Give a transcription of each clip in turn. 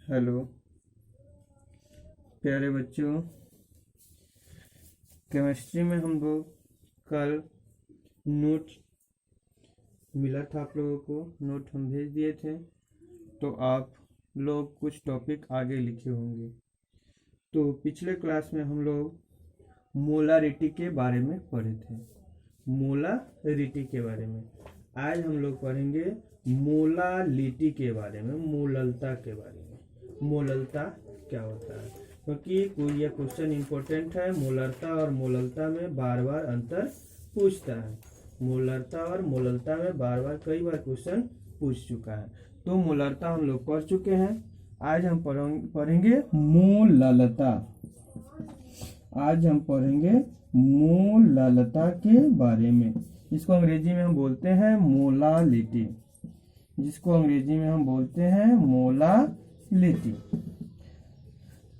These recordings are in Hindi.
हेलो प्यारे बच्चों, केमिस्ट्री में हम लोग कल नोट मिला था। आप लोगों को नोट हम भेज दिए थे, तो आप लोग कुछ टॉपिक आगे लिखे होंगे। तो पिछले क्लास में हम लोग मोलारिटी के बारे में पढ़े थे। मोलारिटी के बारे में आज हम लोग पढ़ेंगे मोलालिटी के बारे में, मोललता के बारे में। मोललता क्या होता है, क्योंकि कोई यह क्वेश्चन इंपॉर्टेंट है। मोलरता और मोललता में बार बार अंतर पूछता है। मोलरता और मोललता में बार बार कई बार क्वेश्चन पूछ चुका है। तो मोलरता हम लोग पढ़ चुके हैं। आज हम पढ़ेंगे मोललता। आज हम पढ़ेंगे मोललता के बारे में। इसको अंग्रेजी में हम बोलते हैं मोलालिटी। जिसको अंग्रेजी में हम बोलते हैं मोलालिटी।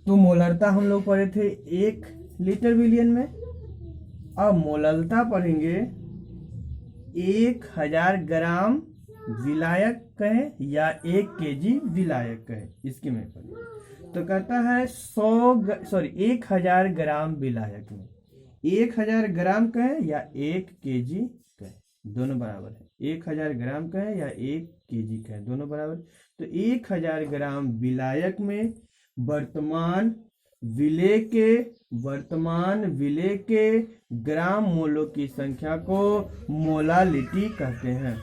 तो मोलरता हम लोग पढ़े थे 1 लीटर बिलियन में। अब मोललता पढ़ेंगे 1000 ग्राम विलायक कहें या 1 केजी विलायक कहें। इसकी मैं पढ़ेंगे तो कहता है 1000 ग्राम विलायक में 1000 ग्राम कहें या 1 केजी कहें, दोनों बराबर है। 1000 ग्राम कहें या 1 केजी कहें, दोनों बराबर। तो 1000 ग्राम विलायक में वर्तमान विलेय के ग्राम मोलों की संख्या को मोलालिटी कहते हैं।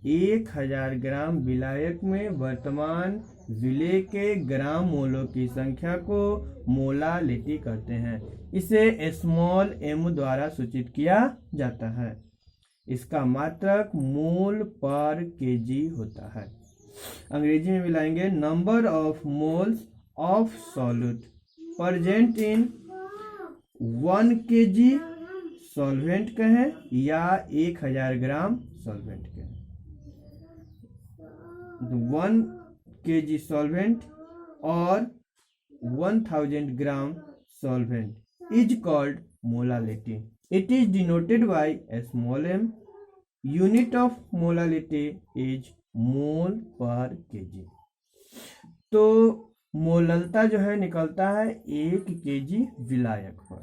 1000 ग्राम विलायक में वर्तमान विलेय के ग्राम मोलों की संख्या को मोलालिटी कहते हैं। इसे स्मॉल m द्वारा सूचित किया जाता है। इसका मात्रक मोल पर केजी होता है। अंग्रेजी में मिलाएंगे number of moles of solute present in 1 KG solvent कहें या 1000 ग्राम सॉल्वेंट कहें। 1 केजी सॉल्वेंट और 1000 ग्राम solvent is called molality. It is denoted by a small m. Unit of molality is mole per kg. तो मोललता जो है निकलता है 1 केजी विलायक पर।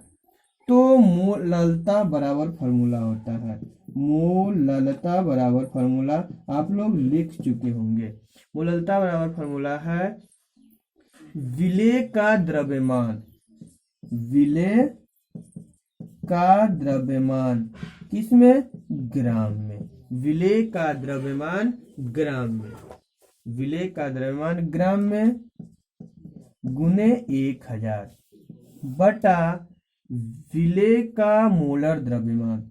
तो मोललता बराबर फार्मूला होता है। मोललता बराबर फार्मूला आप लोग लिख चुके होंगे। मोललता बराबर फार्मूला है विलेय का द्रव्यमान। विलेय का द्रव्यमान किसमें? ग्राम में। विलेय का द्रव्यमान ग्राम में। विलेय का द्रव्यमान ग्राम में गुने 1000 बटा विलेय का मोलर द्रव्यमान।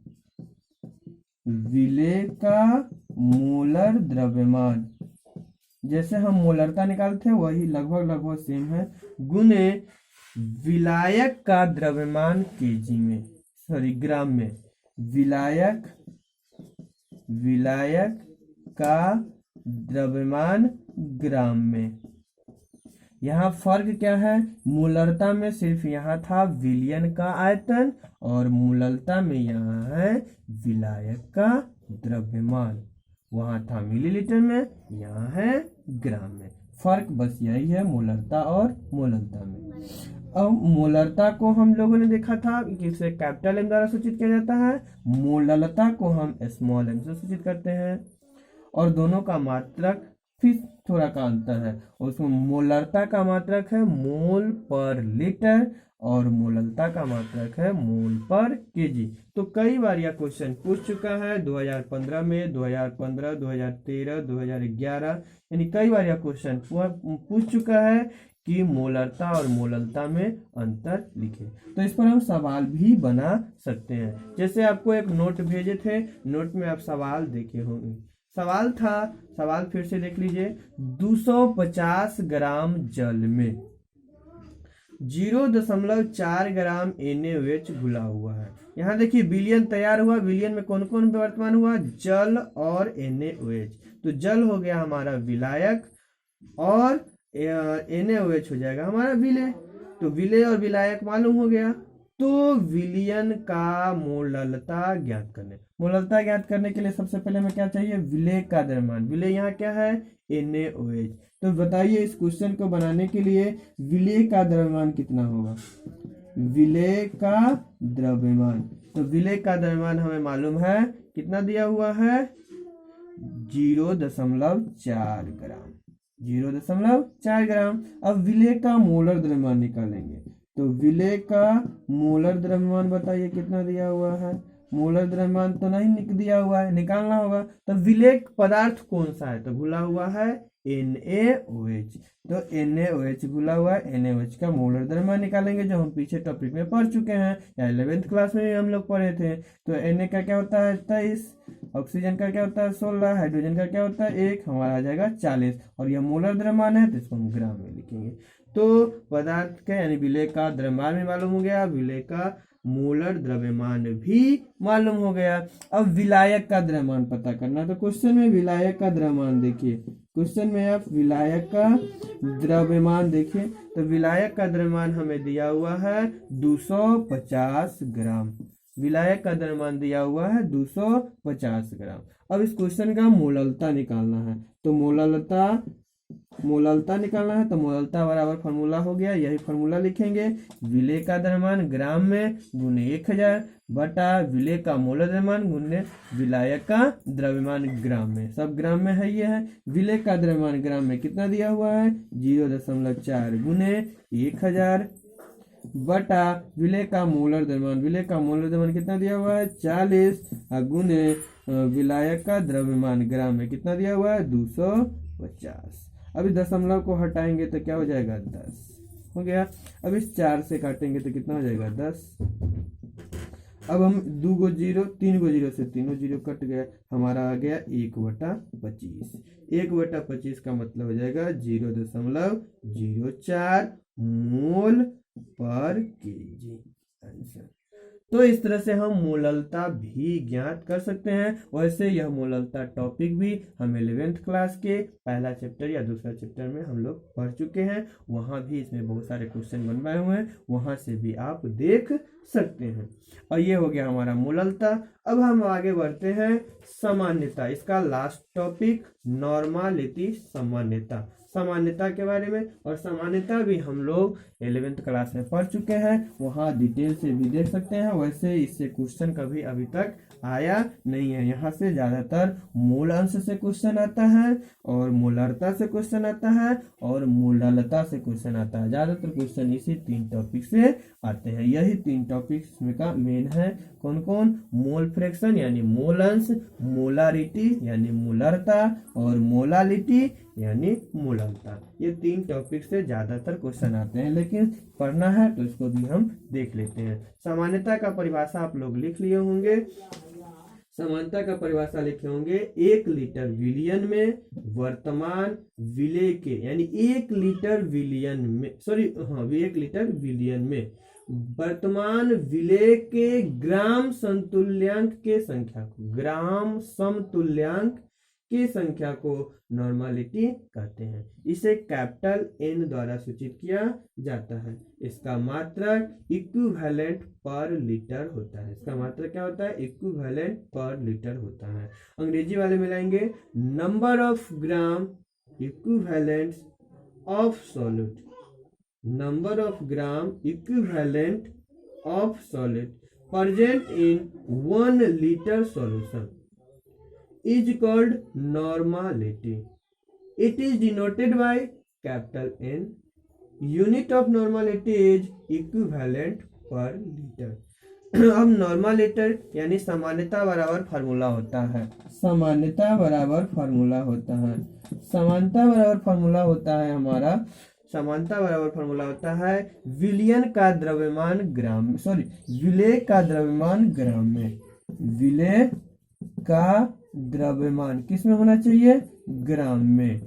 विलेय का मोलर द्रव्यमान जैसे हम मोलरता निकालते हैं वही लगभग सेम है, गुने विलायक का द्रव्यमान केजी में, ग्राम में। विलायक का द्रव्यमान ग्राम में। यहाँ फर्क क्या है? मोलरता में सिर्फ यहाँ था विलयन का आयतन और मोललता में यहाँ है विलायक का द्रव्यमान। वहां था मिलीलीटर में, यहाँ है ग्राम में। फर्क बस यही है मोलरता और मोललता में। अब मोलरता को हम लोगों ने देखा था कि इसे कैपिटल M द्वारा सूचित किया जाता है। मोललता को हम स्मॉल m से सूचित करते हैं। और दोनों का मात्रक फिर थोड़ा का अंतर है। उसमें मोलरता का मात्रक है मोल पर लीटर और मोललता का मात्रक है मोल पर केजी। तो कई बार यह क्वेश्चन पूछ चुका है 2015 में, 2015, 2013, 2011, यानी कई बार यह क्वेश्चन पूछ चुका है कि मोलरता और मोललता में अंतर लिखे। तो इस पर हम सवाल भी बना सकते हैं। जैसे आपको एक नोट भेजे थे, नोट में आप सवाल देखे होंगे। सवाल फिर से देख लीजिए। 250 ग्राम जल में 0.4 ग्राम NaOH घुला हुआ है। यहाँ देखिए विलयन तैयार हुआ। विलयन में कौन कौन वर्तमान हुआ? जल और NaOH। तो जल हो गया हमारा विलायक और NaOH हो जाएगा हमारा विलेय। तो विलेय और विलायक मालूम हो गया। तो विलयन का मोललता ज्ञात करने। मोलरता ज्ञात करने के लिए सबसे पहले हमें क्या चाहिए, विलेय का द्रव्यमान। विलेय यहाँ क्या है, NaOH। तो बताइए इस क्वेश्चन को बनाने के लिए विलेय का द्रव्यमान कितना होगा, विलेय का द्रव्यमान। तो विलेय का द्रव्यमान हमें मालूम है कितना दिया हुआ है, 0.4 ग्राम, 0.4 ग्राम। अब विलेय का मोलर द्रव्यमान निकालेंगे। तो विलेय का मोलर द्रव्यमान बताइए कितना दिया हुआ है, मोलर द्रव्यमान तो नहीं दिया हुआ है, निकालना होगा। तो विलेय पदार्थ कौन सा है, तो घुला हुआ है NaOH। तो NaOH घुला हुआ है, NaOH का मोलर द्रव्यमान निकालेंगे, जो हम पीछे टॉपिक में पढ़ चुके हैं, या 11th क्लास में भी हम लोग पढ़े थे। तो Na का क्या होता है 23, ऑक्सीजन का क्या होता है 16, हाइड्रोजन का क्या होता है 1, हमारा आ जाएगा 40। और यह मोलर द्रव्यमान है तो इसको हम ग्राम में लिखेंगे। तो पदार्थ का यानी विलेय का द्रव्यमान भी मालूम हो गया, विलेय का मोलर द्रव्यमान भी मालूम हो गया। अब विलायक का द्रव्यमान पता करना। तो क्वेश्चन में विलायक का द्रव्यमान देखिए, क्वेश्चन में आप विलायक का द्रव्यमान देखिए। तो विलायक का द्रव्यमान हमें दिया हुआ है 250 ग्राम, विलायक का द्रव्यमान दिया हुआ है 250 ग्राम। अब इस क्वेश्चन का मोललता निकालना है। तो मोललता निकालना है। तो मोललता बराबर फार्मूला हो गया, यही फार्मूला लिखेंगे, विलेय का द्रव्यमान ग्राम में गुने 1000 बटा विलेय का मोलर द्रव्यमान गुने विलायक का द्रव्यमान ग्राम में, सब ग्राम में है। ये है विलेय का द्रव्यमान ग्राम में कितना दिया हुआ है 0.4 गुने 1000 बटा विलेय का मोलर द्रव्यमान, विलेय का मोलर द्रव्यमान कितना दिया हुआ है 40 गुने विलायक का द्रव्यमान ग्राम में कितना दिया हुआ है 250। अभी दशमलव को हटाएंगे तो क्या हो जाएगा 10 हो गया। अब इस 4 से काटेंगे तो कितना हो जाएगा 10। अब हम 2 गो 0 3 गो 0 से तीनों 0 कट गया, हमारा आ गया 1/25। 1/25 का मतलब हो जाएगा 0.04 मोल पर केजी आंसर। तो इस तरह से हम मोललता भी ज्ञात कर सकते हैं। वैसे यह मोललता टॉपिक भी हम 11th क्लास के पहला चैप्टर या दूसरा चैप्टर में हम लोग पढ़ चुके हैं, वहाँ भी इसमें बहुत सारे क्वेश्चन बनवाए हुए हैं, वहाँ से भी आप देख सकते हैं। और ये हो गया हमारा मोललता। अब हम आगे बढ़ते हैं सामान्यता, इसका लास्ट टॉपिक नॉर्मालिटी, सामान्यता, सामान्यता के बारे में। और सामान्यता भी हम लोग 11th क्लास में पढ़ चुके हैं, वहाँ डिटेल से भी देख सकते हैं। वैसे इससे क्वेश्चन कभी अभी तक आया नहीं है, यहाँ से ज़्यादातर मूल अंश से क्वेश्चन आता है, और मोलरता से क्वेश्चन आता है, और मोललता से क्वेश्चन आता है। ज़्यादातर क्वेश्चन इसी 3 टॉपिक से आते हैं। यही 3 टॉपिक्स में का मेन है, कौन कौन, मोल फ्रैक्शन यानी मोल अंश, मोलारिटी यानी मोलरता, और मोलालिटी यानी मोललता। ये 3 टॉपिक से ज्यादातर क्वेश्चन आते हैं, लेकिन पढ़ना है तो इसको भी हम देख लेते हैं। सामान्यता का परिभाषा आप लोग लिख लिए होंगे, समानता का परिभाषा लिखे होंगे, 1 लीटर विलियन में वर्तमान विलेय के, यानी 1 लीटर विलियन में, 1 लीटर विलियन में वर्तमान विलेय के ग्राम समतुल्यांक के संख्या को, ग्राम समतुल्यांक की संख्या को नॉर्मालिटी कहते हैं। इसे कैपिटल N द्वारा सूचित किया जाता है। इसका मात्रक इक्विवेलेंट पर लीटर होता है। इसका मात्रक क्या होता है, इक्विवेलेंट पर लीटर होता है। अंग्रेजी वाले मिलाएंगे, number of gram equivalent of solid, number of gram equivalent of solid present in 1 litre solution is called normality. It is denoted by capital N. Unit of normality is equivalent per liter. अब नॉर्मालिटी यानी सामान्यता बराबर फार्मूला होता है, सामान्यता बराबर फार्मूला होता है, समानता बराबर फार्मूला होता है हमारा, समानता बराबर फार्मूला होता है विलियन का द्रव्यमान ग्राम, विलेय का द्रव्यमान ग्राम में, विलेय का द्रव्यमान किस में होना चाहिए, ग्राम में,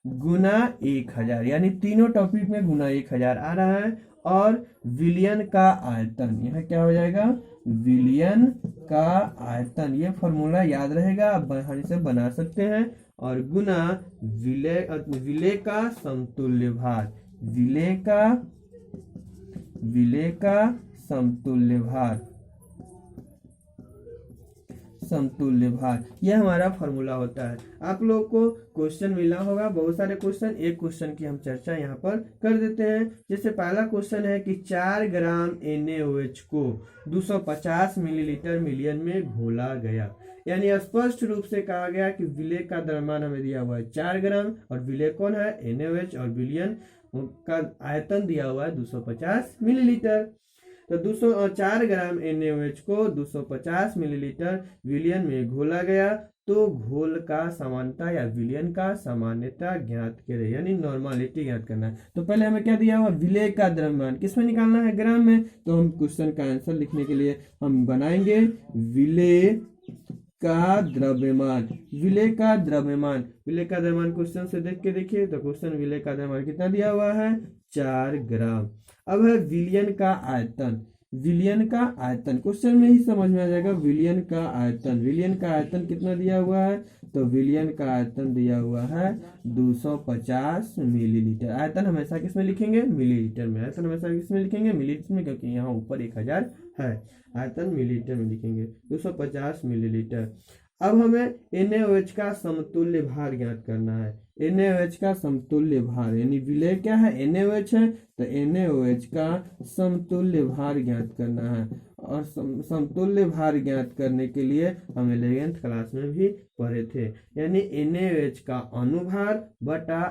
गुना 1000, यानी तीनों टॉपिक में गुना 1000 आ रहा है। और विलियन का आयतन, यह क्या हो जाएगा, विलियन का आयतन, ये फॉर्मूला याद रहेगा, आप आसानी से बना सकते हैं। और गुना विलेय का समतुल्य भार, विलेय का समतुल्य भार, समतुल्य भार। यह हमारा फॉर्मूला होता है। आप लोगों को क्वेश्चन मिला होगा, बहुत सारे क्वेश्चन, एक क्वेश्चन की हम चर्चा यहाँ पर कर देते हैं। जैसे पहला क्वेश्चन है कि 4 ग्राम NaOH को 250 मिलीलीटर मिलियन में घोला गया। यानी स्पष्ट रूप से कहा गया कि विलेय का द्रव्यमान हमें दिया हुआ है 4 ग्राम, और विलेय कौन है? NaOH, और विलयन का आयतन दिया हुआ है 250 मिलीलीटर। तो 4 ग्राम NaOH को 250 मिलीलीटर विलयन में घोला गया। तो घोल का समानता या विलयन का सामान्यता ज्ञात करें, यानी नॉर्मालिटी ज्ञात करना है। तो पहले हमें क्या दिया हुआ? विलेय का द्रव्यमान किसमें निकालना है? ग्राम में। तो हम क्वेश्चन का आंसर लिखने के लिए हम बनाएंगे विलेय का द्रव्यमान। विलेय का द्रव्यमान, विलेय का द्रव्यमान क्वेश्चन से देख के देखिए। तो क्वेश्चन विलेय का द्रव्यमान कितना दिया हुआ है? 4 ग्राम। अब है विलयन का आयतन। विलयन का आयतन क्वेश्चन में ही समझ में आ जाएगा। विलयन का आयतन, विलयन का आयतन कितना दिया हुआ है? तो विलयन का आयतन दिया हुआ है 250 मिलीलीटर। आयतन हमेशा किस में लिखेंगे? मिलीलीटर में। आयतन हमेशा किस में लिखेंगे? मिलीलीटर में, क्योंकि यहाँ ऊपर 1000 है। आयतन मिलीलीटर में लिखेंगे, 250 मिलीलीटर। अब हमें NaOH का समतुल्य भार ज्ञात करना है। NaOH का समतुल्य भार, यानी विलेय क्या है? NaOH है, तो NaOH का समतुल्य भार ज्ञात करना है। और समतुल्य भार ज्ञात करने के लिए हम 11th क्लास में भी पढ़े थे, यानी NaOH का अनुभार बटा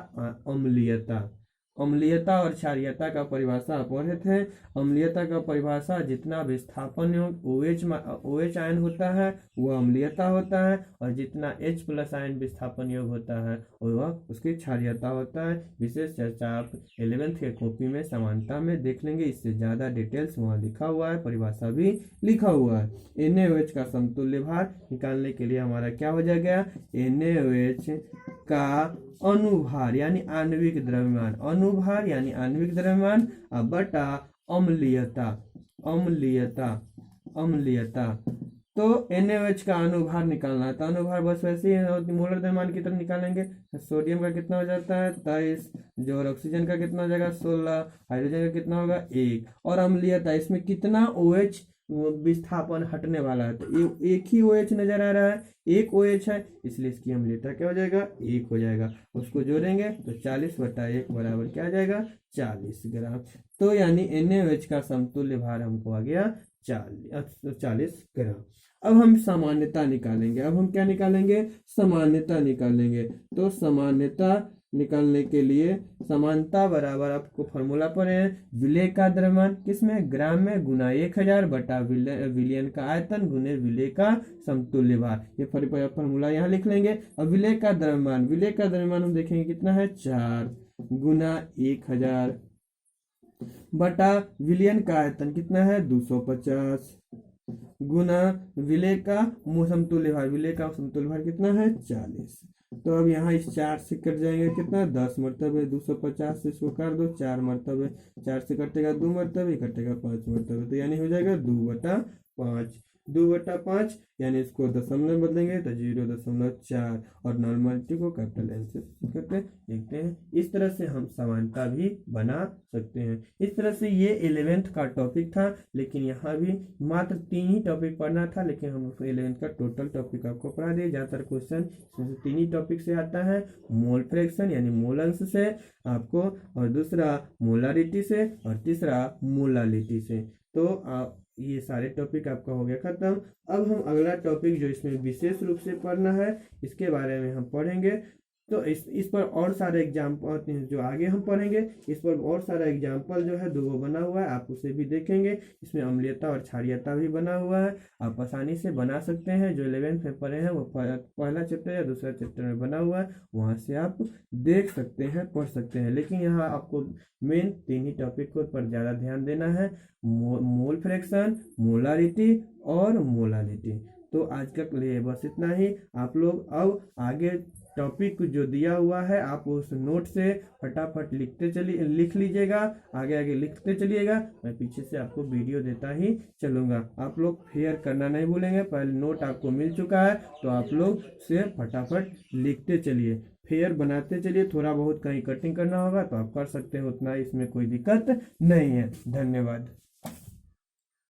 अम्लीयता। अम्लीयता और क्षारीयता का परिभाषा पढ़े थे। अम्लीयता का परिभाषा जितना विस्थापन योग OH आयन होता है वह अम्लीयता होता है, और जितना H+ आयन विस्थापन योग होता है वह उसकी क्षारीयता होता है। विशेष चर्चा आप 11th के कॉपी में समानता में देख लेंगे, इससे ज़्यादा डिटेल्स वहाँ लिखा हुआ है, परिभाषा भी लिखा हुआ है। NaOH का समतुल्य भार निकालने के लिए हमारा क्या हो जाएगा? NaOH का अनुभार यानी आणविक द्रव्यमान, अनुभार यानी आणविक द्रव्यमान बटा अम्लीयता। अम्लीयता, अम्लीयता। तो NaOH का अनुभार निकालना है। तो अनुभार बस वैसे ही मोलर द्रव्यमान की तरफ निकालेंगे। सोडियम का कितना हो जाता है? 23, जो और ऑक्सीजन का कितना हो जाएगा? 16, हाइड्रोजन का कितना होगा? 1। और अम्लीयता, इसमें कितना OH विस्थापन हटने वाला है? तो एक ही OH नजर आ रहा है, एक OH है, इसलिए इसकी अम्लीयता क्या हो जाएगा? 1 हो जाएगा। उसको जोड़ेंगे तो 40/1 बराबर क्या आ जाएगा? 40 ग्राम। तो यानी NaOH का समतुल्य भार हमको आ गया 40 ग्राम। अब हम सामान्यता निकालेंगे। अब हम क्या निकालेंगे? सामान्यता निकालेंगे। तो सामान्यता निकालने के लिए समानता बराबर आपको फॉर्मूला पर है, विलेय का द्रव्यमान किसमें? ग्राम में, गुना 1000 बटा विलयन का आयतन गुने विलेय का समतुल्य भार। ये फॉर्मूला यहाँ लिख लेंगे। अब विलेय का द्रव्यमान, विलेय का द्रव्यमान हम देखेंगे कितना है? 4 गुना 1000 बटा विलयन का आयतन कितना है? 250 गुना विलेय का समतुल्य भार, विलेय का समतुल्य भार कितना है? 40। तो अब यहाँ इस 4 से कट जाएंगे कितना? 10 मरतबे। 250 से इसको काट दो, 4 मरतबे। 4 से कटेगा 2 मरतबे, कटेगा 5 मरतबे, तो यानी हो जाएगा 2/5। 2/5 यानी इसको दशमलव बदलेंगे तो 0.4, और नॉर्मलिटी को कैपिटल N से करके देखते हैं। इस तरह से हम समानता भी बना सकते हैं। इस तरह से ये 11th का टॉपिक था, लेकिन यहाँ भी मात्र 3 ही टॉपिक पढ़ना था, लेकिन हम 11th का टोटल टॉपिक आपको पढ़ा दिए। ज़्यादातर क्वेश्चन इसमें से 3 ही टॉपिक से आता है, मोल फ्रैक्शन यानी मोल अंश से आपको, और दूसरा मोलारिटी से, और तीसरा मोलालिटी से। तो ये सारे टॉपिक आपका हो गया खत्म। अब हम अगला टॉपिक जो इसमें विशेष रूप से पढ़ना है, इसके बारे में हम पढ़ेंगे। तो इस पर और सारे एग्जाम्पल जो आगे हम पढ़ेंगे, इस पर और सारा एग्जाम्पल जो है 2 बना हुआ है, आप उसे भी देखेंगे। इसमें अम्लीयता और क्षारीयता भी बना हुआ है, आप आसानी से बना सकते हैं। जो 11th में पढ़े हैं वो पहला चैप्टर या दूसरा चैप्टर में बना हुआ है, वहाँ से आप देख सकते हैं, पढ़ सकते हैं। लेकिन यहाँ आपको मेन 3 ही टॉपिक पर ज़्यादा ध्यान देना है, मोल फ्रैक्शन, मोलारिटी और मोलालिटी। तो आज के लिए बस इतना ही। आप लोग अब आगे टॉपिक जो दिया हुआ है आप उस नोट से फटाफट लिख लीजिएगा, आगे आगे लिखते चलिएगा। मैं पीछे से आपको वीडियो देता ही चलूँगा। आप लोग फेयर करना नहीं भूलेंगे। पहले नोट आपको मिल चुका है, तो आप लोग से फटाफट लिखते चलिए, फेयर बनाते चलिए। थोड़ा बहुत कहीं कटिंग करना होगा तो आप कर सकते हैं, उतना इसमें कोई दिक्कत नहीं है। धन्यवाद।